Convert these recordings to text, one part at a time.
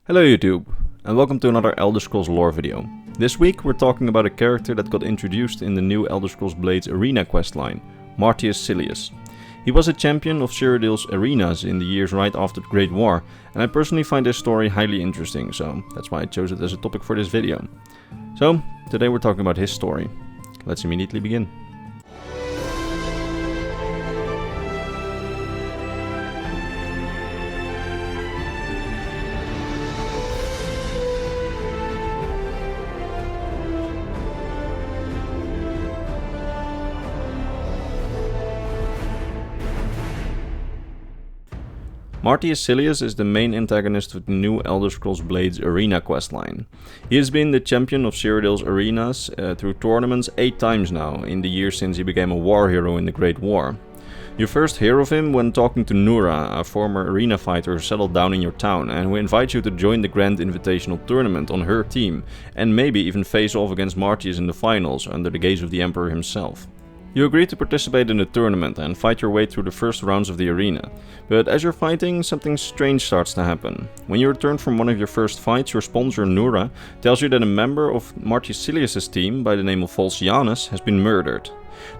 Hello YouTube, and welcome to another Elder Scrolls lore video. This week we're talking about a character that got introduced in the new Elder Scrolls Blades arena questline, Martius Silius. He was a champion of Cyrodiil's arenas in the years right after the Great War, and I personally find this story highly interesting, so that's why I chose it as a topic for this video. So, today we're talking about his story. Let's immediately begin. Martius Silius is the main antagonist of the new Elder Scrolls Blades arena questline. He has been the champion of Cyrodiil's arenas through tournaments 8 times now, in the years since he became a war hero in the Great War. You first hear of him when talking to Nura, a former arena fighter who settled down in your town and who invites you to join the Grand Invitational Tournament on her team, and maybe even face off against Martius in the finals under the gaze of the Emperor himself. You agree to participate in the tournament and fight your way through the first rounds of the arena, but as you're fighting, something strange starts to happen. When you return from one of your first fights, your sponsor Nura tells you that a member of Martius Silius' team by the name of Volsianus has been murdered.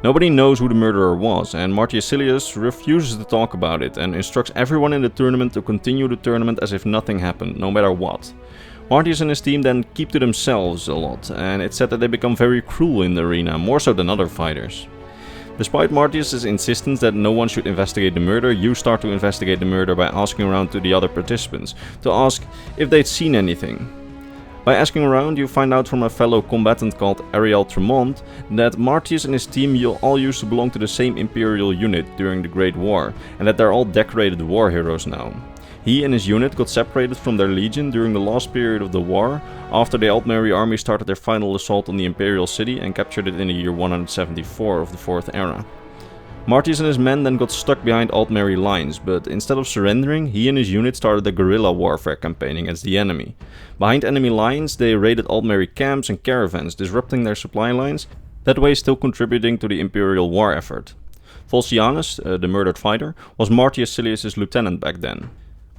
Nobody knows who the murderer was, and Martius Silius refuses to talk about it and instructs everyone in the tournament to continue the tournament as if nothing happened, no matter what. Martius and his team then keep to themselves a lot, and it's said that they become very cruel in the arena, more so than other fighters. Despite Martius' insistence that no one should investigate the murder, you start to investigate the murder by asking around to the other participants, to ask if they'd seen anything. By asking around, you find out from a fellow combatant called Ariel Tremont that Martius and his team all used to belong to the same Imperial unit during the Great War, and that they're all decorated war heroes now. He and his unit got separated from their legion during the last period of the war, after the Altmeri army started their final assault on the Imperial city and captured it in the year 174 of the 4th era. Martius and his men then got stuck behind Altmeri lines, but instead of surrendering, he and his unit started a guerrilla warfare campaign against the enemy. Behind enemy lines, they raided Altmeri camps and caravans, disrupting their supply lines, that way still contributing to the Imperial war effort. Volsianus, the murdered fighter, was Martius Silius' lieutenant back then.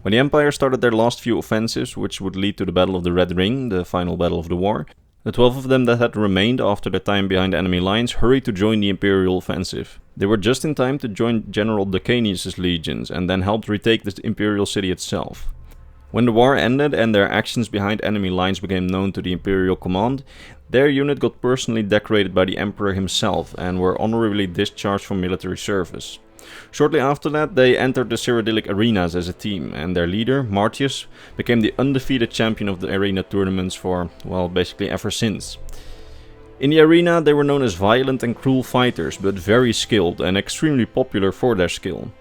When the Empire started their last few offensives, which would lead to the Battle of the Red Ring, the final battle of the war, the 12 of them that had remained after their time behind enemy lines hurried to join the Imperial offensive. They were just in time to join General Decanius' legions and then helped retake the Imperial city itself. When the war ended and their actions behind enemy lines became known to the Imperial command, their unit got personally decorated by the Emperor himself and were honorably discharged from military service. Shortly after that, they entered the Cyrodiilic arenas as a team, and their leader, Martius, became the undefeated champion of the arena tournaments for, well, basically ever since. In the arena, they were known as violent and cruel fighters, but very skilled and extremely popular for their skill.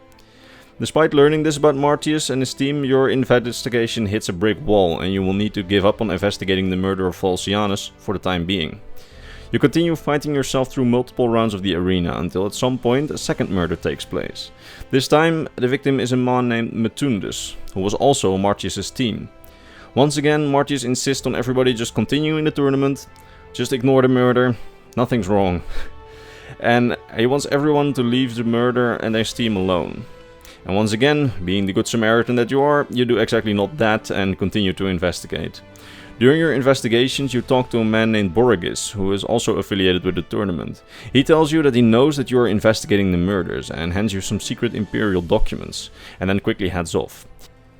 Despite learning this about Martius and his team, your investigation hits a brick wall, and you will need to give up on investigating the murder of Volsianus for the time being. You continue fighting yourself through multiple rounds of the arena until at some point a second murder takes place. This time the victim is a man named Metundus, who was also Martius' team. Once again, Martius insists on everybody just continuing the tournament, just ignore the murder, nothing's wrong. And he wants everyone to leave the murder and their team alone. And once again, being the good Samaritan that you are, you do exactly not that and continue to investigate. During your investigations, you talk to a man named Borgis, who is also affiliated with the tournament. He tells you that he knows that you are investigating the murders and hands you some secret Imperial documents, and then quickly heads off.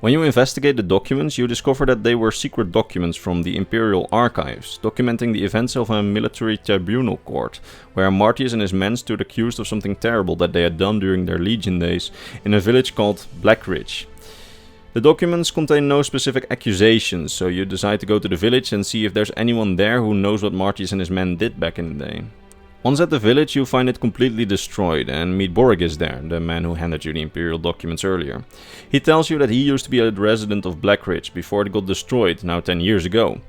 When you investigate the documents, you discover that they were secret documents from the Imperial archives, documenting the events of a military tribunal court, where Martius and his men stood accused of something terrible that they had done during their legion days in a village called Blackridge. The documents contain no specific accusations, so you decide to go to the village and see if there's anyone there who knows what Martius and his men did back in the day. Once at the village, you find it completely destroyed and meet Borgis there, the man who handed you the Imperial documents earlier. He tells you that he used to be a resident of Blackridge before it got destroyed, now 10 years ago.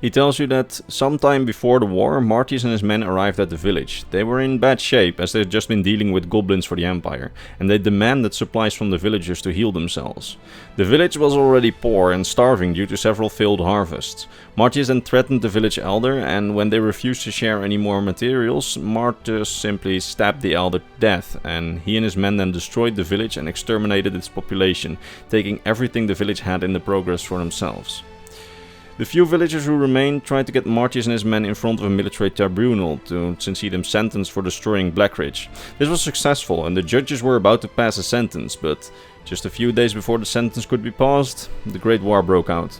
He tells you that sometime before the war, Martius and his men arrived at the village. They were in bad shape as they had just been dealing with goblins for the Empire, and they demanded supplies from the villagers to heal themselves. The village was already poor and starving due to several failed harvests. Martius then threatened the village elder, and when they refused to share any more materials, Martius simply stabbed the elder to death, and he and his men then destroyed the village and exterminated its population, taking everything the village had in the progress for themselves. The few villagers who remained tried to get Martius and his men in front of a military tribunal to see them sentenced for destroying Blackridge. This was successful and the judges were about to pass a sentence, but just a few days before the sentence could be passed, the Great War broke out.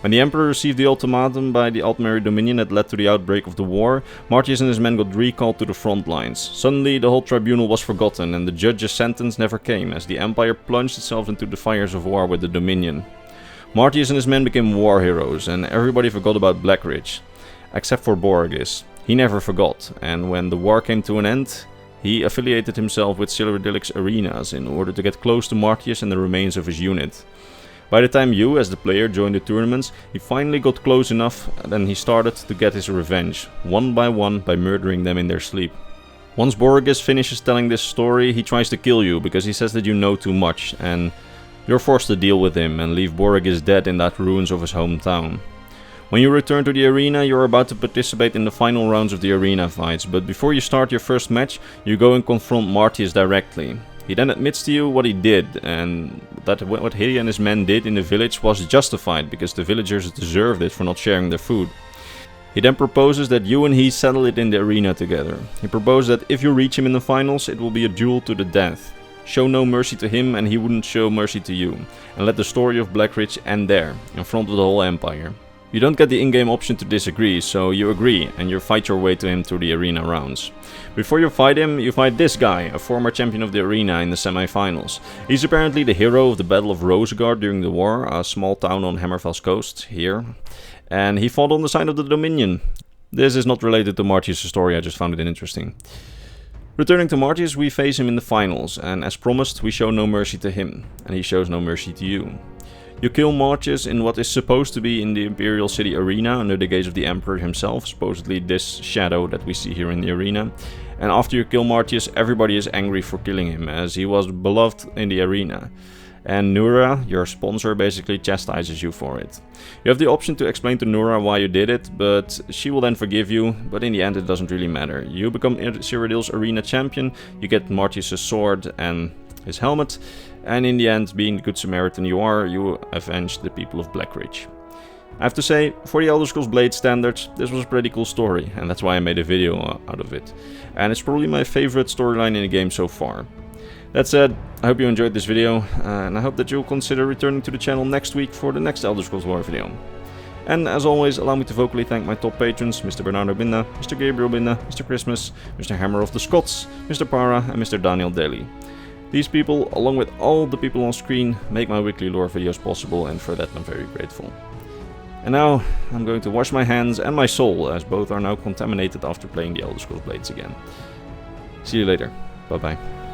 When the Emperor received the ultimatum by the Altmeri Dominion that led to the outbreak of the war, Martius and his men got recalled to the front lines. Suddenly the whole tribunal was forgotten and the judge's sentence never came as the Empire plunged itself into the fires of war with the Dominion. Martius and his men became war heroes and everybody forgot about Blackridge. Except for Borgis. He never forgot, and when the war came to an end, he affiliated himself with Silurdilic's arenas in order to get close to Martius and the remains of his unit. By the time you, as the player, joined the tournaments, he finally got close enough and then he started to get his revenge, one by murdering them in their sleep. Once Borgis finishes telling this story, he tries to kill you because he says that you know too much, and you're forced to deal with him and leave Borgis dead in that ruins of his hometown. When you return to the arena, you're about to participate in the final rounds of the arena fights, but before you start your first match, you go and confront Martius directly. He then admits to you what he did, and that what he and his men did in the village was justified because the villagers deserved it for not sharing their food. He then proposes that you and he settle it in the arena together. He proposes that if you reach him in the finals, it will be a duel to the death. Show no mercy to him and he wouldn't show mercy to you, and let the story of Blackridge end there, in front of the whole Empire. You don't get the in-game option to disagree, so you agree and you fight your way to him through the arena rounds. Before you fight him, you fight this guy, a former champion of the arena in the semi-finals. He's apparently the hero of the Battle of Rosegard during the war, a small town on Hammerfell's coast, here. And he fought on the side of the Dominion. This is not related to Martius' story, I just found it interesting. Returning to Martius, we face him in the finals, and as promised, we show no mercy to him, and he shows no mercy to you. You kill Martius in what is supposed to be in the Imperial City arena under the gaze of the Emperor himself, supposedly this shadow that we see here in the arena. And after you kill Martius, everybody is angry for killing him, as he was beloved in the arena. And Nura, your sponsor, basically chastises you for it. You have the option to explain to Nura why you did it, but she will then forgive you, but in the end it doesn't really matter. You become Cyrodiil's arena champion, you get Martius' sword and his helmet, and in the end, being the good Samaritan you are, you avenge the people of Blackridge. I have to say, for the Elder Scrolls Blade standards, this was a pretty cool story, and that's why I made a video out of it. And it's probably my favorite storyline in the game so far. That said, I hope you enjoyed this video, and I hope that you'll consider returning to the channel next week for the next Elder Scrolls War video. And as always, allow me to vocally thank my top patrons, Mr. Bernardo Binda, Mr. Gabriel Binda, Mr. Christmas, Mr. Hammer of the Scots, Mr. Para, and Mr. Daniel Daly. These people, along with all the people on screen, make my weekly lore videos possible, and for that I'm very grateful. And now, I'm going to wash my hands and my soul, as both are now contaminated after playing the Elder Scrolls Blades again. See you later. Bye bye.